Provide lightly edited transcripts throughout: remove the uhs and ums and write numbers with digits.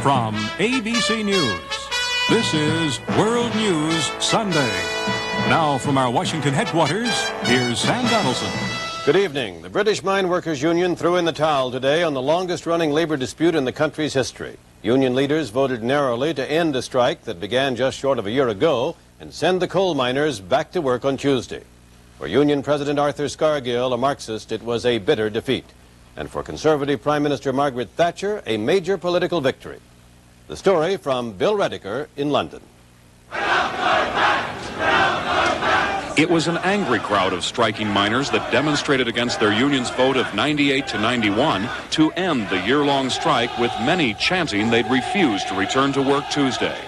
From ABC News, this is World News Sunday. Now from our Washington headquarters, here's Sam Donaldson. Good evening. The British Mine Workers Union threw in the towel today on the longest-running labor dispute in the country's history. Union leaders voted narrowly to end a strike that began just short of a year ago and send the coal miners back to work on Tuesday. For Union President Arthur Scargill, a Marxist, it was a bitter defeat. And for Conservative Prime Minister Margaret Thatcher, a major political victory. The story from Bill Rediker in London. It was an angry crowd of striking miners that demonstrated against their union's vote of 98 to 91 to end the year-long strike, with many chanting they'd refuse to return to work Tuesday.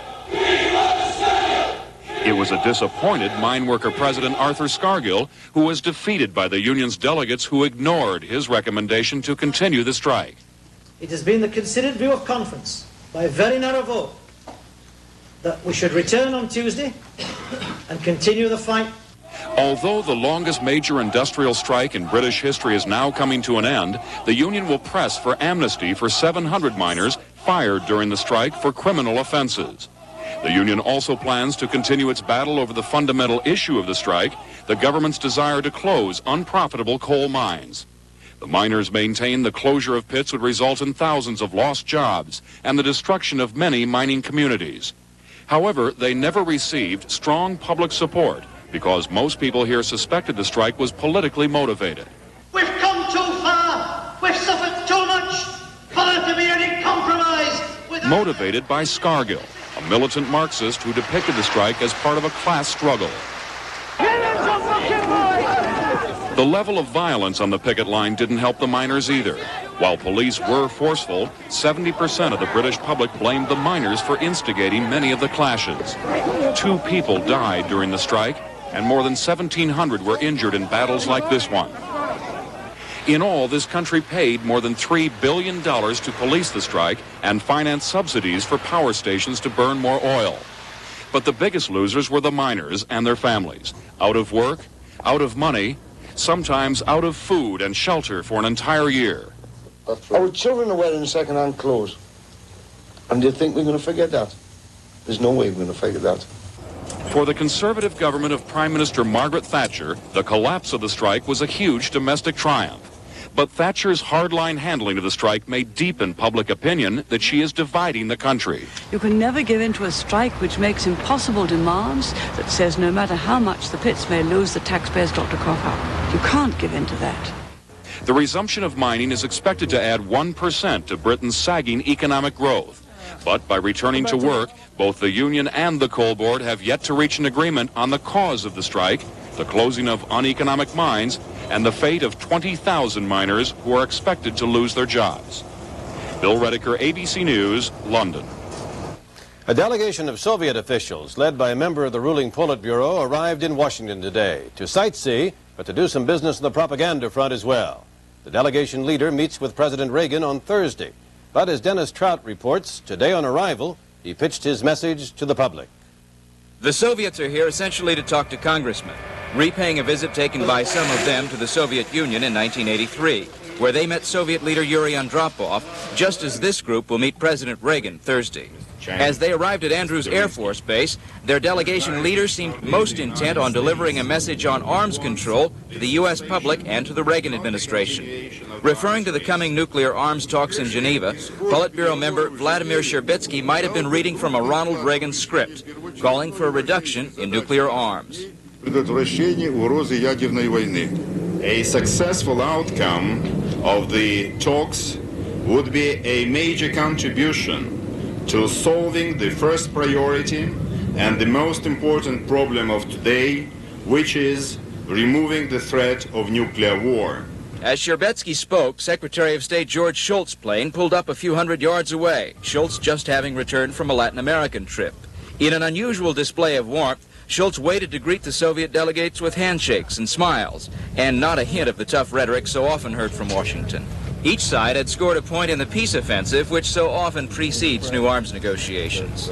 It was a disappointed mine worker president Arthur Scargill who was defeated by the union's delegates who ignored his recommendation to continue the strike. It has been the considered view of conference by a very narrow vote that we should return on Tuesday and continue the fight. Although the longest major industrial strike in British history is now coming to an end, the union will press for amnesty for 700 miners fired during the strike for criminal offenses. The union also plans to continue its battle over the fundamental issue of the strike, the government's desire to close unprofitable coal mines. The miners maintain the closure of pits would result in thousands of lost jobs and the destruction of many mining communities. However, they never received strong public support because most people here suspected the strike was politically motivated. We've come too far. We've suffered too much for there to be any compromise. Motivated by Scargill, a militant Marxist who depicted the strike as part of a class struggle. The level of violence on the picket line didn't help the miners either. While police were forceful, 70% of the British public blamed the miners for instigating many of the clashes. 2 people died during the strike, and more than 1,700 were injured in battles like this one. In all, this country paid more than $3 billion to police the strike and finance subsidies for power stations to burn more oil. But the biggest losers were the miners and their families. Out of work, out of money, sometimes out of food and shelter for an entire year. Our children are wearing second-hand clothes. And do you think we're going to forget that? There's no way we're going to forget that. For the Conservative government of Prime Minister Margaret Thatcher, the collapse of the strike was a huge domestic triumph. But Thatcher's hardline handling of the strike may deepen public opinion that she is dividing the country. You can never give in to a strike which makes impossible demands, that says no matter how much the pits may lose, the taxpayers got to cough up. You can't give in to that. The resumption of mining is expected to add 1% to Britain's sagging economic growth. But by returning to work, both the union and the coal board have yet to reach an agreement on the cause of the strike, the closing of uneconomic mines, and the fate of 20,000 miners who are expected to lose their jobs. Bill Rediker, ABC News, London. A delegation of Soviet officials, led by a member of the ruling Politburo, arrived in Washington today to sightsee, but to do some business on the propaganda front as well. The delegation leader meets with President Reagan on Thursday. But as Dennis Trout reports, today on arrival, he pitched his message to the public. The Soviets are here essentially to talk to congressmen, repaying a visit taken by some of them to the Soviet Union in 1983, where they met Soviet leader Yuri Andropov, just as this group will meet President Reagan Thursday. As they arrived at Andrews Air Force Base, their delegation leader seemed most intent on delivering a message on arms control to the U.S. public and to the Reagan administration. Referring to the coming nuclear arms talks in Geneva, Politburo member Vladimir Sherbetsky might have been reading from a Ronald Reagan script, calling for a reduction in nuclear arms. A successful outcome of the talks would be a major contribution to solving the first priority and the most important problem of today, which is removing the threat of nuclear war. As Sherbetsky spoke, Secretary of State George Shultz's plane pulled up a few hundred yards away, Shultz just having returned from a Latin American trip. In an unusual display of warmth, Shultz waited to greet the Soviet delegates with handshakes and smiles, and not a hint of the tough rhetoric so often heard from Washington. Each side had scored a point in the peace offensive, which so often precedes new arms negotiations.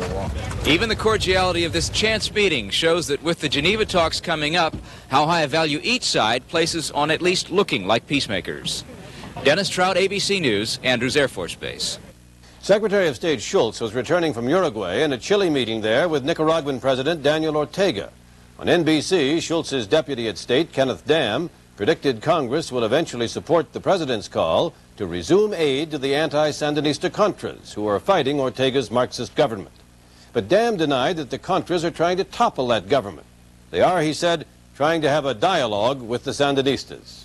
Even the cordiality of this chance meeting shows that with the Geneva talks coming up, how high a value each side places on at least looking like peacemakers. Dennis Trout, ABC News, Andrews Air Force Base. Secretary of State Schultz was returning from Uruguay in a chilly meeting there with Nicaraguan President Daniel Ortega. On NBC, Schultz's deputy at state, Kenneth Dam, predicted Congress will eventually support the president's call to resume aid to the anti-Sandinista Contras, who are fighting Ortega's Marxist government. But Dam denied that the Contras are trying to topple that government. They are, he said, trying to have a dialogue with the Sandinistas.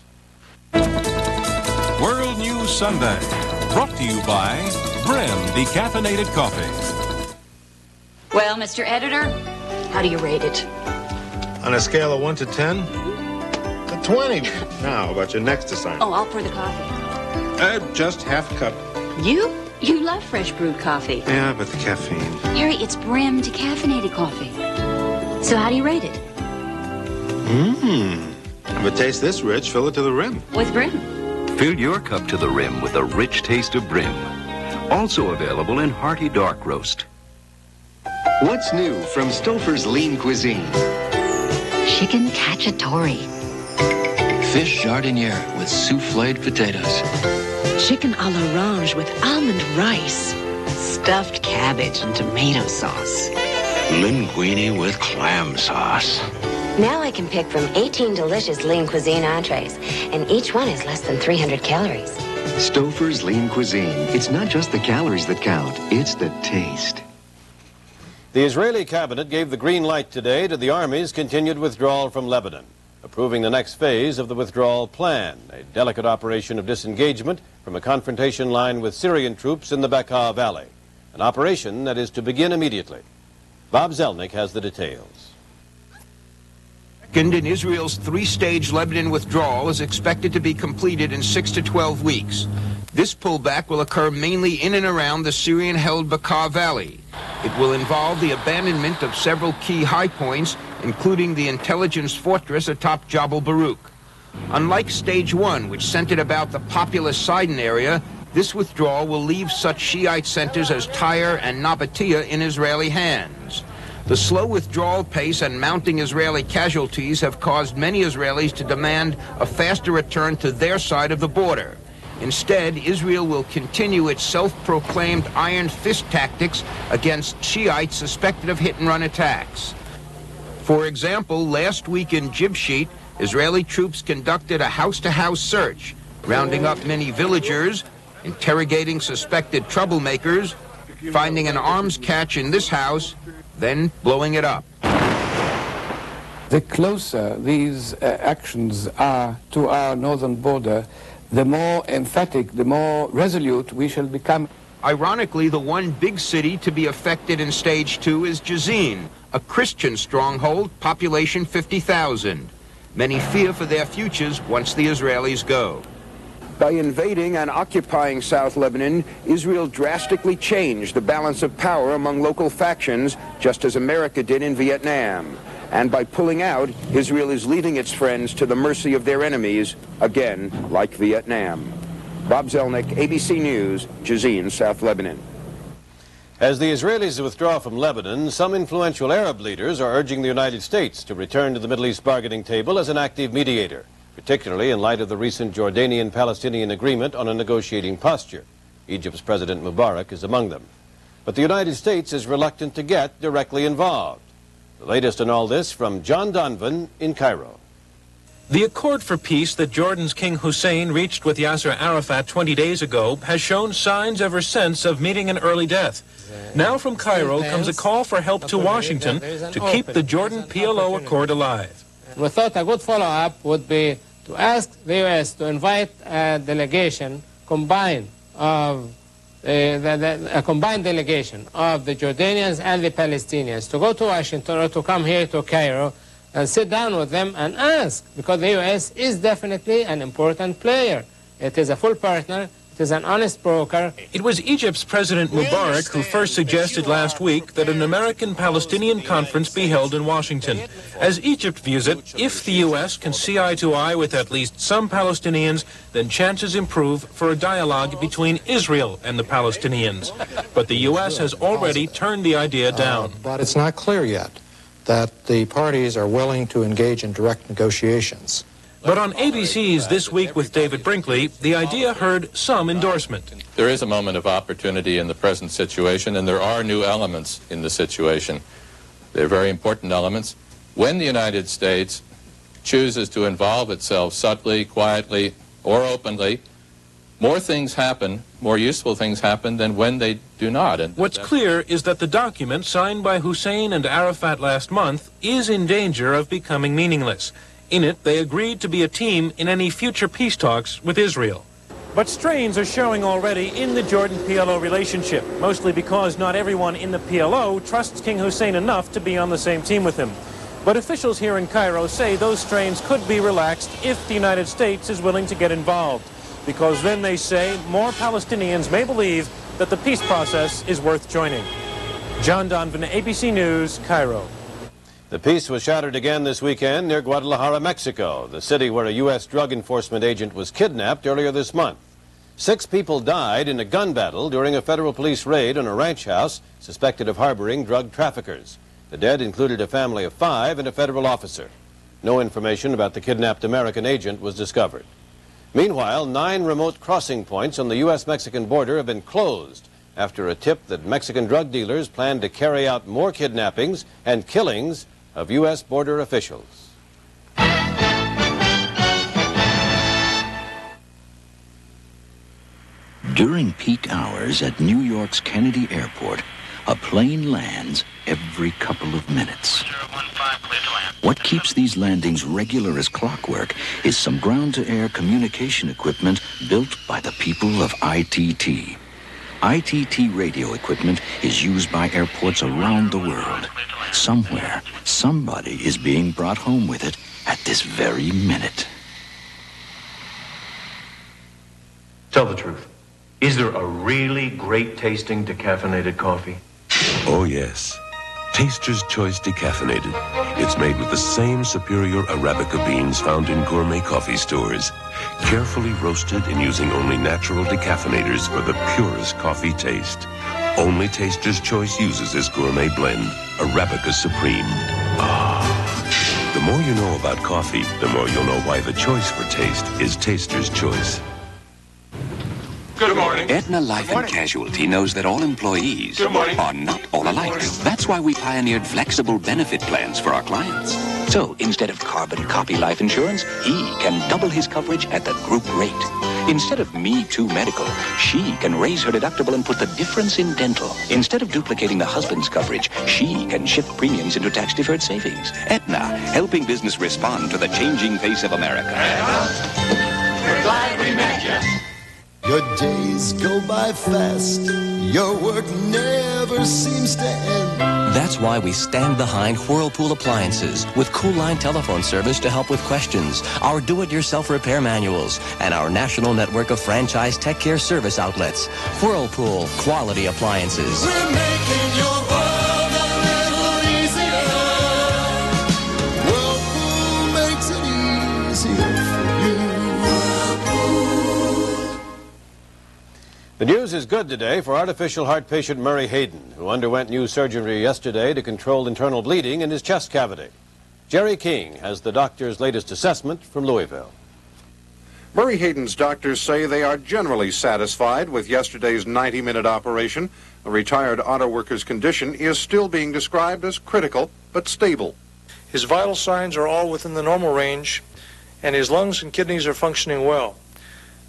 World News Sunday, brought to you by Brim Decaffeinated Coffee. Well, Mr. Editor, how do you rate it? On a scale of 1 to 10? A 20. Now, how about your next assignment? Oh, I'll pour the coffee. Just half cup. You? You love fresh brewed coffee. Yeah, but the caffeine. Harry, it's Brim Decaffeinated Coffee. So how do you rate it? If it tastes this rich, fill it to the rim. With Brim. Fill your cup to the rim with the rich taste of Brim. Also available in hearty dark roast. What's new from Stouffer's Lean Cuisine? Chicken cacciatore. Fish jardiniere with souffled potatoes. Chicken à l'orange with almond rice. Stuffed cabbage and tomato sauce. Linguine with clam sauce. Now I can pick from 18 delicious Lean Cuisine entrees, and each one is less than 300 calories. Stouffer's Lean Cuisine. It's not just the calories that count, it's the taste. The Israeli cabinet gave the green light today to the Army's continued withdrawal from Lebanon, approving the next phase of the withdrawal plan, a delicate operation of disengagement from a confrontation line with Syrian troops in the Bekaa Valley, an operation that is to begin immediately. Bob Zelnick has the details. In Israel's three-stage Lebanon withdrawal is expected to be completed in 6 to 12 weeks. This pullback will occur mainly in and around the Syrian-held Bekaa Valley. It will involve the abandonment of several key high points, including the intelligence fortress atop Jabal Baruch. Unlike Stage 1, which centered about the populous Sidon area, this withdrawal will leave such Shiite centers as Tyre and Nabatea in Israeli hands. The slow withdrawal pace and mounting Israeli casualties have caused many Israelis to demand a faster return to their side of the border. Instead, Israel will continue its self-proclaimed iron fist tactics against Shiites suspected of hit-and-run attacks. For example, last week in Jibshit, Israeli troops conducted a house-to-house search, rounding up many villagers, interrogating suspected troublemakers, finding an arms cache in this house, then blowing it up. The closer these actions are to our northern border, the more emphatic, the more resolute we shall become. Ironically, the one big city to be affected in Stage 2 is Jazin, a Christian stronghold, population 50,000. Many fear for their futures once the Israelis go. By invading and occupying South Lebanon, Israel drastically changed the balance of power among local factions, just as America did in Vietnam. And by pulling out, Israel is leaving its friends to the mercy of their enemies, again, like Vietnam. Bob Zelnick, ABC News, Jazin, South Lebanon. As the Israelis withdraw from Lebanon, some influential Arab leaders are urging the United States to return to the Middle East bargaining table as an active mediator, particularly in light of the recent Jordanian-Palestinian agreement on a negotiating posture. Egypt's President Mubarak is among them. But the United States is reluctant to get directly involved. The latest on all this from John Donvan in Cairo. The accord for peace that Jordan's King Hussein reached with Yasser Arafat 20 days ago has shown signs ever since of meeting an early death. Now from Cairo comes a call for help to Washington to keep the Jordan PLO accord alive. We thought a good follow-up would be to ask the U.S. to invite a delegation combined of a combined delegation of the Jordanians and the Palestinians to go to Washington or to come here to Cairo and sit down with them and ask, because the U.S. is definitely an important player. It is a full partner. It is an honest broker. It was Egypt's President Mubarak who first suggested last week that an American-Palestinian conference be held in Washington. As Egypt views it, if the U.S. can see eye to eye with at least some Palestinians, then chances improve for a dialogue between Israel and the Palestinians. But the U.S. has already turned the idea down. But it's not clear yet that the parties are willing to engage in direct negotiations. But on ABC's This Week with David Brinkley, the idea heard some endorsement. There is a moment of opportunity in the present situation, and there are new elements in the situation. They're very important elements. When the United States chooses to involve itself subtly, quietly, or openly, more things happen, more useful things happen than when they do not. And what's clear is that the document signed by Hussein and Arafat last month is in danger of becoming meaningless. In it, they agreed to be a team in any future peace talks with Israel. But strains are showing already in the Jordan-PLO relationship, mostly because not everyone in the PLO trusts King Hussein enough to be on the same team with him. But officials here in Cairo say those strains could be relaxed if the United States is willing to get involved, because then they say more Palestinians may believe that the peace process is worth joining. John Donvan, ABC News, Cairo. The peace was shattered again this weekend near Guadalajara, Mexico, the city where a U.S. drug enforcement agent was kidnapped earlier this month. 6 people died in a gun battle during a federal police raid on a ranch house suspected of harboring drug traffickers. The dead included a family of 5 and a federal officer. No information about the kidnapped American agent was discovered. Meanwhile, 9 remote crossing points on the U.S.-Mexican border have been closed after a tip that Mexican drug dealers plan to carry out more kidnappings and killings of U.S. border officials. During peak hours at New York's Kennedy Airport, a plane lands every couple of minutes. What keeps these landings regular as clockwork is some ground-to-air communication equipment built by the people of ITT. ITT radio equipment is used by airports around the world. Somewhere, somebody is being brought home with it at this very minute. Tell the truth. Is there a really great tasting decaffeinated coffee? Oh, yes. Taster's Choice Decaffeinated. It's made with the same superior Arabica beans found in gourmet coffee stores. Carefully roasted and using only natural decaffeinators for the purest coffee taste. Only Taster's Choice uses this gourmet blend, Arabica Supreme. Ah. The more you know about coffee, the more you'll know why the choice for taste is Taster's Choice. Good morning. Aetna Life and Casualty knows that all employees are not all alike. That's why we pioneered flexible benefit plans for our clients. So instead of carbon copy life insurance, he can double his coverage at the group rate. Instead of Me Too Medical, she can raise her deductible and put the difference in dental. Instead of duplicating the husband's coverage, she can shift premiums into tax-deferred savings. Aetna, helping business respond to the changing face of America. Aetna, we're glad we met you. Your days go by fast. Your work never seems to end. That's why we stand behind Whirlpool Appliances with Cool Line telephone service to help with questions, our do-it-yourself repair manuals, and our national network of franchise tech care service outlets. Whirlpool Quality Appliances. We're making your world a little easier. Whirlpool makes it easier for you. The news is good today for artificial heart patient Murray Hayden, who underwent new surgery yesterday to control internal bleeding in his chest cavity. Jerry King has the doctor's latest assessment from Louisville. Murray Hayden's doctors say they are generally satisfied with yesterday's 90-minute operation. The retired auto worker's condition is still being described as critical but stable. His vital signs are all within the normal range, and his lungs and kidneys are functioning well.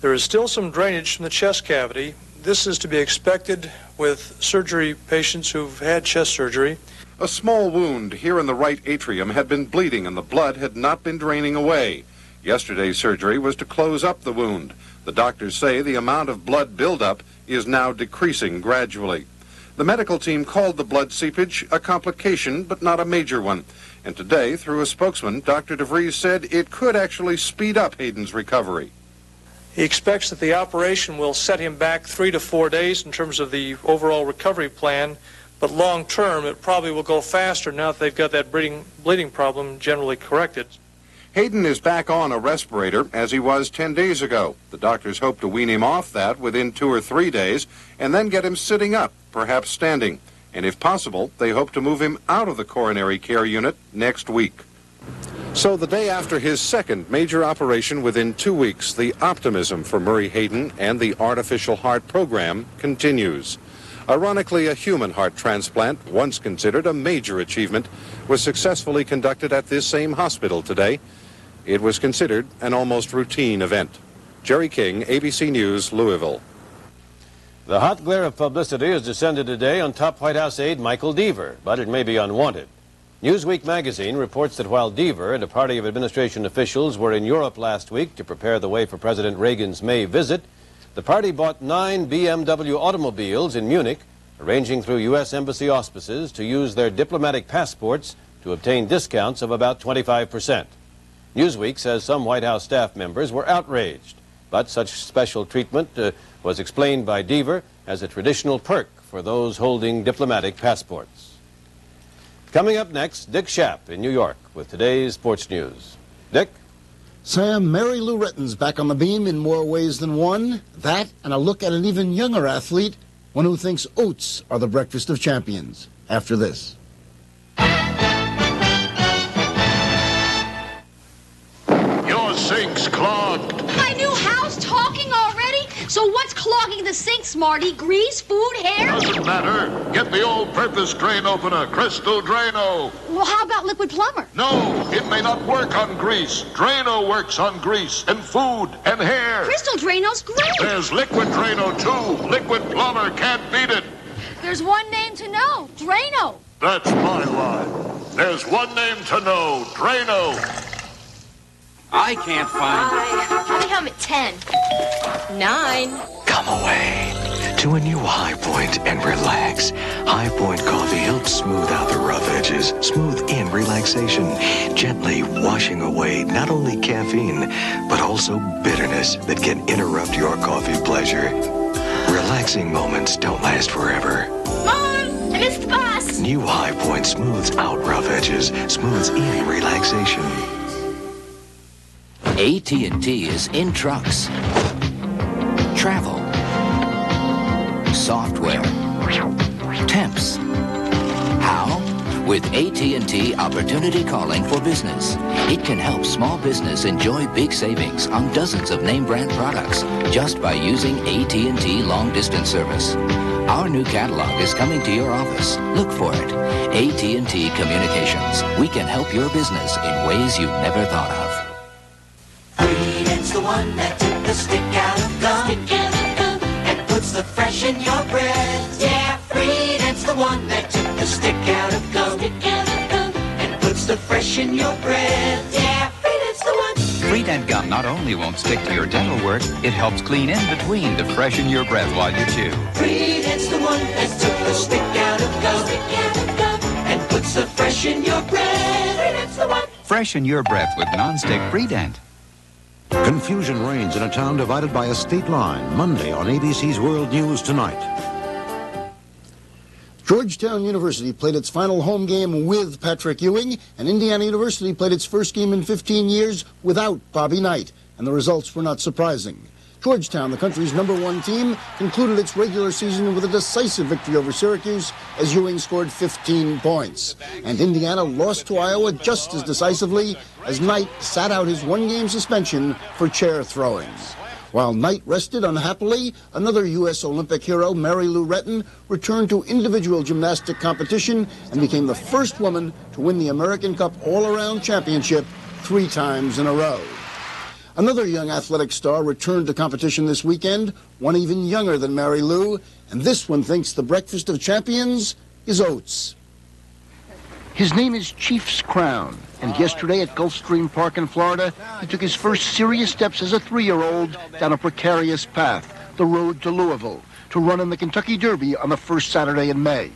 There is still some drainage from the chest cavity. This is to be expected with surgery patients who've had chest surgery. A small wound here in the right atrium had been bleeding and the blood had not been draining away. Yesterday's surgery was to close up the wound. The doctors say the amount of blood buildup is now decreasing gradually. The medical team called the blood seepage a complication, but not a major one. And today, through a spokesman, Dr. DeVries said it could actually speed up Hayden's recovery. He expects that the operation will set him back 3 to 4 days in terms of the overall recovery plan, but long term it probably will go faster now that they've got that bleeding problem generally corrected. Hayden is back on a respirator as he was 10 days ago. The doctors hope to wean him off that within 2 or 3 days and then get him sitting up, perhaps standing. And if possible, they hope to move him out of the coronary care unit next week. So the day after his second major operation within 2 weeks, the optimism for Murray Hayden and the artificial heart program continues. Ironically, a human heart transplant, once considered a major achievement, was successfully conducted at this same hospital today. It was considered an almost routine event. Jerry King, ABC News, Louisville. The hot glare of publicity has descended today on top White House aide Michael Deaver, but it may be unwanted. Newsweek magazine reports that while Deaver and a party of administration officials were in Europe last week to prepare the way for President Reagan's May visit, the party bought 9 BMW automobiles in Munich, arranging through U.S. Embassy auspices to use their diplomatic passports to obtain discounts of about 25%. Newsweek says some White House staff members were outraged, but such special treatment was explained by Deaver as a traditional perk for those holding diplomatic passports. Coming up next, Dick Schaap in New York with today's sports news. Dick? Sam, Mary Lou Retton's back on the beam in more ways than one. That and a look at an even younger athlete, one who thinks oats are the breakfast of champions. After this. Your sink's clogged. My new house talking already? So what's clogging the sink, Smarty? Grease, food, hair? Doesn't matter. Get the all-purpose drain opener, Crystal Drano. Well, how about liquid plumber? No, it may not work on grease. Drano works on grease and food and hair. Crystal Drano's great. There's liquid Drano, too. Liquid plumber can't beat it. There's one name to know, Drano. That's my line. There's one name to know, Drano. I can't find it. I'll be home at 10. 9. Come away to a new High Point and relax. High Point coffee helps smooth out the rough edges, smooth in relaxation, gently washing away not only caffeine, but also bitterness that can interrupt your coffee pleasure. Relaxing moments don't last forever. Mom, I missed the bus. New High Point smooths out rough edges, smooths in relaxation. AT&T is in trucks, travel, software, temps. How? With AT&T Opportunity Calling for Business. It can help small business enjoy big savings on dozens of name brand products just by using AT&T long distance service. Our new catalog is coming to your office. Look for it. AT&T Communications. We can help your business in ways you never thought of. It's the one that took the stick out of gum, and puts the fresh in your breath. Yeah, Freedom's the one that took the stick out of gum, and puts the fresh in your breath. Yeah, Freedom's the one. Freedent gum not only won't stick to your dental work, it helps clean in between to freshen your breath while you chew. Freedom's the one that took the stick out of gum, and puts the fresh in your breath. Freedom's the one. Freshen your breath with non-stick Freedent. Confusion reigns in a town divided by a state line. Monday on ABC's World News Tonight. Georgetown University played its final home game with Patrick Ewing, and Indiana University played its first game in 15 years without Bobby Knight, and the results were not surprising. Georgetown, the country's #1 team, concluded its regular season with a decisive victory over Syracuse as Ewing scored 15 points. And Indiana lost to Iowa just as decisively as Knight sat out his one-game suspension for chair throwing. While Knight rested unhappily, another U.S. Olympic hero, Mary Lou Retton, returned to individual gymnastic competition and became the first woman to win the American Cup All-Around Championship 3 times in a row. Another young athletic star returned to competition this weekend, one even younger than Mary Lou, and this one thinks the breakfast of champions is oats. His name is Chiefs Crown, and yesterday at Gulfstream Park in Florida, he took his first serious steps as a 3-year-old down a precarious path, the road to Louisville, to run in the Kentucky Derby on the first Saturday in May.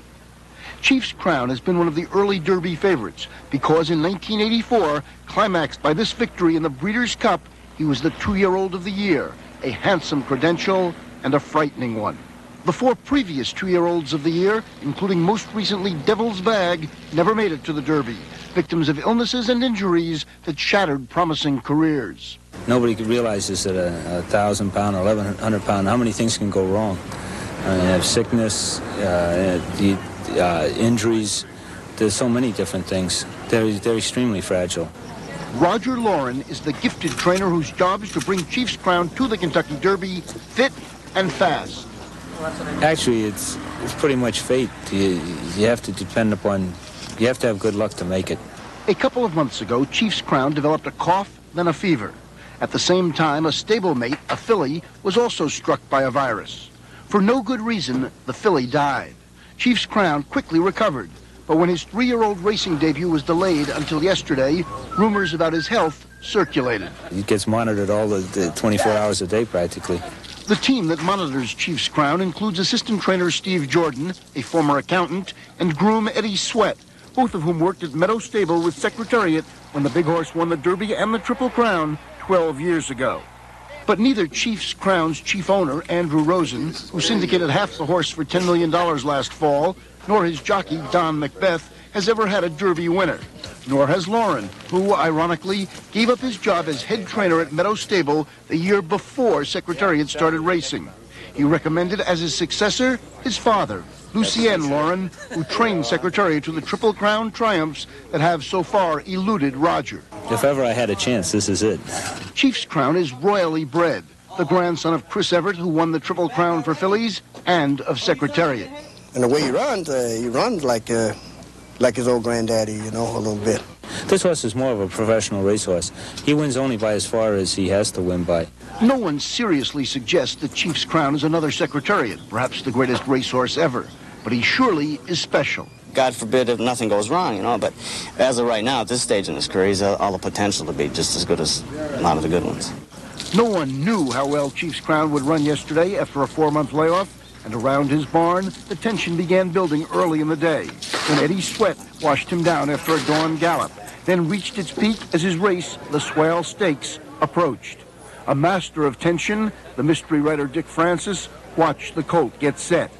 Chiefs Crown has been one of the early Derby favorites because in 1984, climaxed by this victory in the Breeders' Cup, he was the 2-year-old of the year, a handsome credential and a frightening one. The 4 previous 2-year-olds of the year, including most recently Devil's Bag, never made it to the Derby, victims of illnesses and injuries that shattered promising careers. Nobody realizes that a 1,000-pound or 1,100-pound, how many things can go wrong? You have sickness, injuries, there's so many different things. They're extremely fragile. Roger Lauren is the gifted trainer whose job is to bring Chiefs Crown to the Kentucky Derby fit and fast. Actually, it's pretty much fate. You have to depend upon, you have to have good luck to make it. A couple of months ago, Chiefs Crown developed a cough, then a fever. At the same time, a stablemate, a filly, was also struck by a virus. For no good reason, the filly died. Chiefs Crown quickly recovered, but when his 3-year-old racing debut was delayed until yesterday, rumors about his health circulated. He gets monitored all the 24 hours a day, practically. The team that monitors Chiefs Crown includes assistant trainer Steve Jordan, a former accountant, and groom Eddie Sweat, both of whom worked at Meadow Stable with Secretariat when the big horse won the Derby and the Triple Crown 12 years ago. But neither Chiefs Crown's chief owner, Andrew Rosen, who syndicated half the horse for $10 million last fall, nor his jockey, Don Macbeth, has ever had a Derby winner. Nor has Lauren, who, ironically, gave up his job as head trainer at Meadow Stable the year before Secretariat started racing. He recommended as his successor his father, Lucien Lauren, who trained Secretariat to the Triple Crown triumphs that have so far eluded Roger. If ever I had a chance, this is it. Chiefs Crown is royally bred, the grandson of Chris Everett, who won the Triple Crown for fillies, and of Secretariat. And the way he runs like his old granddaddy, you know, a little bit. This horse is more of a professional racehorse. He wins only by as far as he has to win by. No one seriously suggests that Chiefs Crown is another Secretariat, perhaps the greatest racehorse ever. But he surely is special. God forbid if nothing goes wrong, you know, but as of right now, at this stage in his career, he's all the potential to be just as good as a lot of the good ones. No one knew how well Chiefs Crown would run yesterday after a 4-month layoff. And around his barn, the tension began building early in the day, when Eddie Sweat washed him down after a dawn gallop, then reached its peak as his race, the Swale Stakes, approached. A master of tension, the mystery writer Dick Francis watched the colt get set.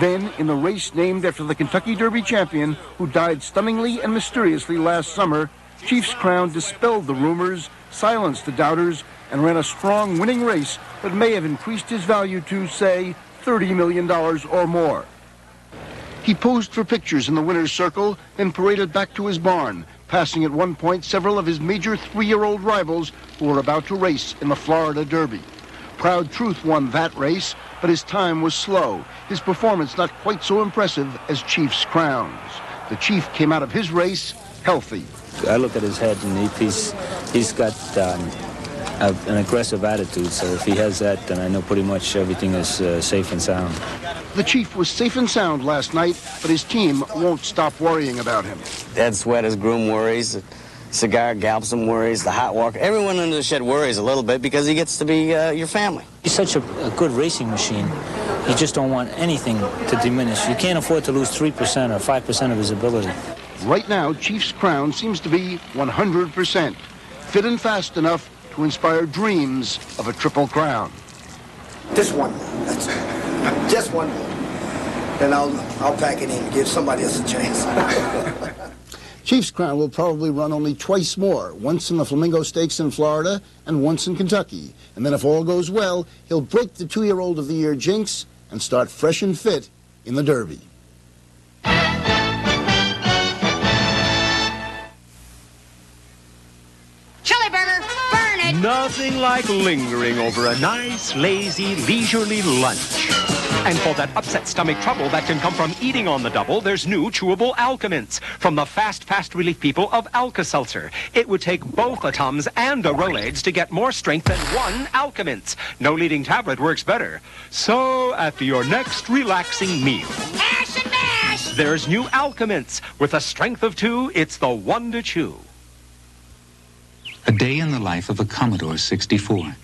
Then, in the race named after the Kentucky Derby champion, who died stunningly and mysteriously last summer, Chiefs Crown dispelled the rumors, silenced the doubters, and ran a strong winning race that may have increased his value to, say, $30 million or more. He posed for pictures in the winner's circle, then paraded back to his barn, passing at one point several of his major 3-year-old rivals who were about to race in the Florida Derby. Proud Truth won that race, but his time was slow, his performance not quite so impressive as Chiefs Crown's. The Chief came out of his race healthy. I look at his head, and he's got an aggressive attitude, so if he has that, then I know pretty much everything is safe and sound. The Chief was safe and sound last night, but his team won't stop worrying about him. Ed Sweat, his groom, worries. Cigar Galveston worries. The Hot Walker. Everyone under the shed worries a little bit because he gets to be your family. He's such a good racing machine. You just don't want anything to diminish. You can't afford to lose 3% or 5% of his ability. Right now, Chiefs Crown seems to be 100%, fit and fast enough to inspire dreams of a Triple Crown. Just one more. That's it. Just one more. Then I'll pack it in and give somebody else a chance. Chiefs Crown will probably run only twice more, once in the Flamingo Stakes in Florida and once in Kentucky. And then if all goes well, he'll break the 2-year-old of the year jinx and start fresh and fit in the Derby. Chili burger, burn it! Nothing like lingering over a nice, lazy, leisurely lunch. And for that upset stomach trouble that can come from eating on the double, there's new chewable Alka-Mints from the fast relief people of Alka-Seltzer. It would take both a Tums and a Rolaids to get more strength than one Alka-Mints. No leading tablet works better. So, after your next relaxing meal, Ash and mash! There's new Alka-Mints. With a strength of 2, it's the one to chew. A day in the life of a Commodore 64.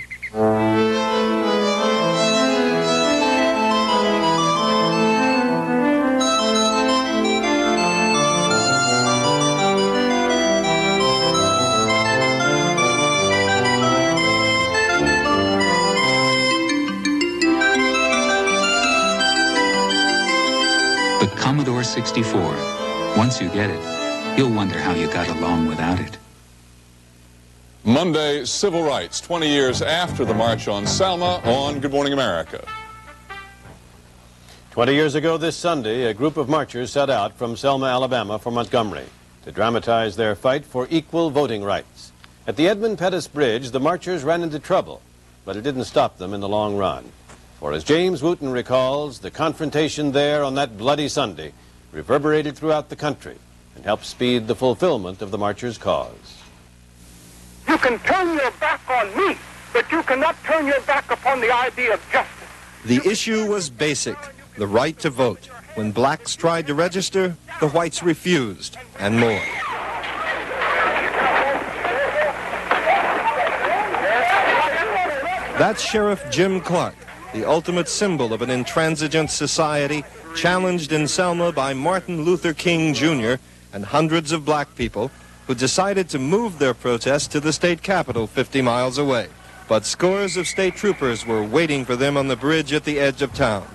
The Commodore 64. Once you get it, you'll wonder how you got along without it. Monday, civil rights, 20 years after the March on Selma on Good Morning America. 20 years ago this Sunday, a group of marchers set out from Selma, Alabama for Montgomery to dramatize their fight for equal voting rights. At the Edmund Pettus Bridge, the marchers ran into trouble, but it didn't stop them in the long run. For as James Wooten recalls, the confrontation there on that bloody Sunday reverberated throughout the country and helped speed the fulfillment of the marchers' cause. You can turn your back on me, but you cannot turn your back upon the idea of justice. The issue was basic, the right to vote. When blacks tried to register, the whites refused, and more. That's Sheriff Jim Clark, the ultimate symbol of an intransigent society challenged in Selma by Martin Luther King Jr. and hundreds of black people who decided to move their protest to the state capitol 50 miles away. But scores of state troopers were waiting for them on the bridge at the edge of town.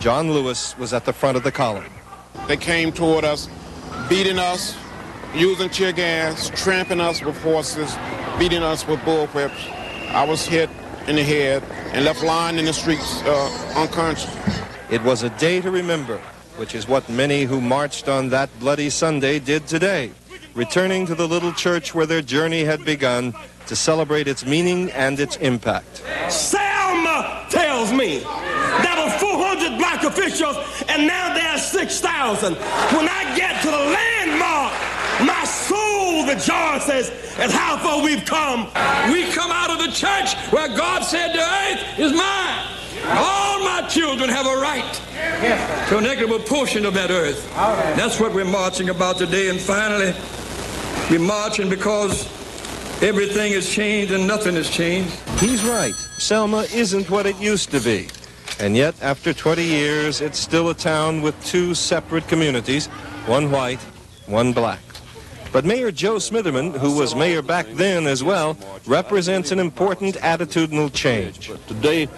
John Lewis was at the front of the column. They came toward us, beating us, using tear gas, trampling us with horses, beating us with bullwhips. I was hit in the head and left lying in the streets unconscious. It was a day to remember, which is what many who marched on that bloody Sunday did today, returning to the little church where their journey had begun to celebrate its meaning and its impact. Selma tells me there were 400 black officials and now there are 6,000. When I get to the landmark, my soul rejoices at how far we've come. We come out of the church where God said the earth is mine. All my children have a right to an equitable portion of that earth. That's what we're marching about today. And finally, we're marching because everything has changed and nothing has changed. He's right. Selma isn't what it used to be. And yet, after 20 years, it's still a town with two separate communities, one white, one black. But Mayor Joe Smitherman, who was mayor back then as well, represents an important attitudinal change. But today,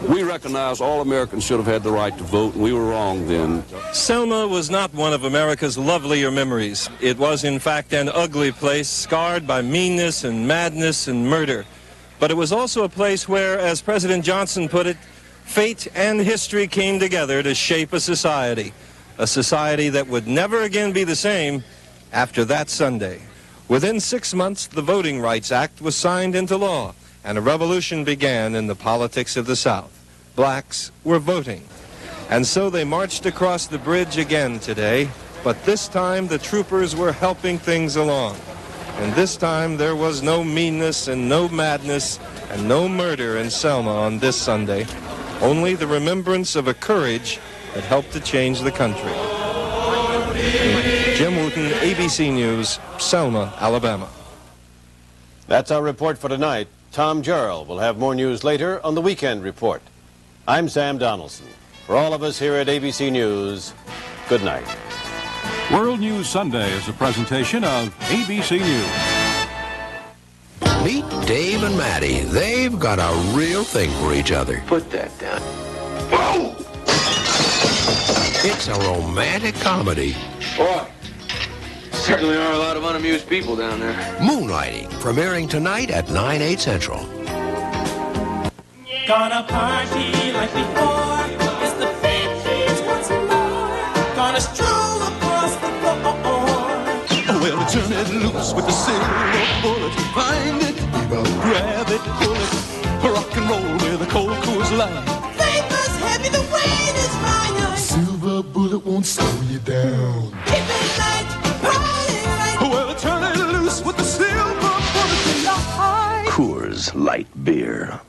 we recognize all Americans should have had the right to vote, and we were wrong then. Selma was not one of America's lovelier memories. It was, in fact, an ugly place, scarred by meanness and madness and murder. But it was also a place where, as President Johnson put it, fate and history came together to shape a society that would never again be the same after that Sunday. Within 6 months, the Voting Rights Act was signed into law, and a revolution began in the politics of the South. Blacks were voting. And so they marched across the bridge again today, but this time the troopers were helping things along. And this time there was no meanness and no madness and no murder in Selma on this Sunday, only the remembrance of a courage that helped to change the country. Jim Wooten, ABC News, Selma, Alabama. That's our report for tonight. Tom Jarrell will have more news later on the Weekend Report. I'm Sam Donaldson. For all of us here at ABC News, good night. World News Sunday is a presentation of ABC News. Meet Dave and Maddie. They've got a real thing for each other. Put that down. Whoa! It's a romantic comedy. Boy, certainly are a lot of unamused people down there. Moonlighting, premiering tonight at 9/8 Central. Gonna party like before. It's the Frenchies once more. Gonna stroll across the floor. Well, turn it loose with the silver bullet. Find it, grab it, pull it. Rock and roll with a cold Coors Light. Vapors heavy, the weight is fire. Silver bullet won't slow you down. Keep it light, party right. Well, turn it loose with the silver bullet. Coors Light Beer.